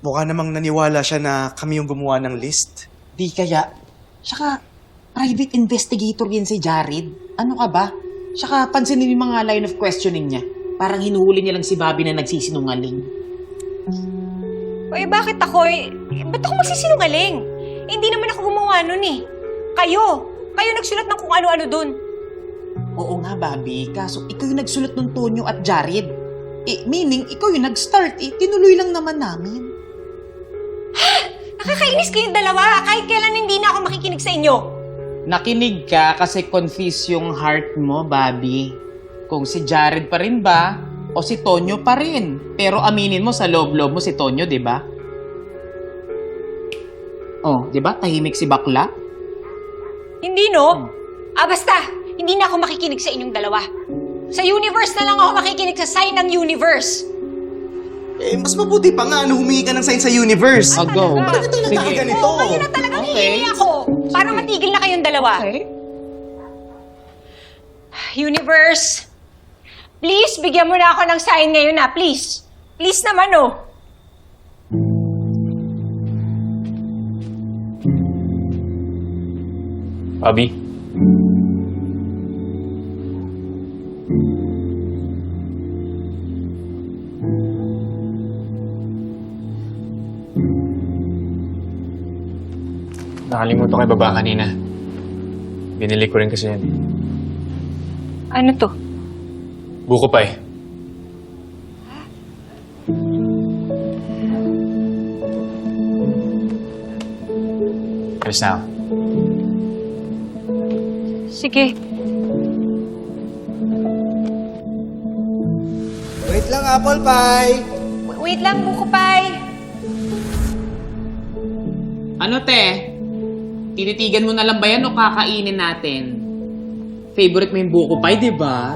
Mukha namang naniwala siya na kami yung gumawa ng list. Di kaya. Tsaka, private investigator yan si Jared. Ano ka ba? Tsaka, pansinin yung mga line of questioning niya. Parang hinuhuli niya lang si Bobby na nagsisinungaling. Uy, bakit ako? Ba't ako magsisinungaling? Hindi naman ako gumawa nun eh. Kayo! Kayo nagsulat ng kung ano-ano dun. Oo nga, Bobby. Kaso, ikaw yung nagsulat ng Tonyo at Jared. Meaning, ikaw yung nag-start. Tinuloy lang naman namin. Nakakainis kayong dalawa. Kahit kailan hindi na ako makikinig sa inyo. Nakinig ka kasi confused yung heart mo, Bobby. Kung si Jared pa rin ba o si Tonyo pa rin. Pero aminin mo sa loob-loob mo si Tonyo, di ba? Oh, di ba? Tahimik si bakla. Hindi, no? Basta. Hindi na ako makikinig sa inyong dalawa. Sa universe na lang ako makikinig sa sign ng universe. Mas mabuti pa nga humingi ka ng sign sa universe. Go. Bakit ito nagkakaganito? Oo, ngayon na talagang hihingi ako. Para matigil na kayong dalawa. Okay. Universe, please, bigyan mo na ako ng sign ngayon na, please. Please naman, oh. Bobby? Nakalimutan ko yung baba kanina. Binili ko rin kasi yan. Ano to? Buko pa eh. Alis na ako. Sige. Wait lang, apple pie! Wait lang, buko pie. Ano, te? Tinitigan mo na lang ba yan o kakainin natin? Favorite mo yung buko pie, di ba?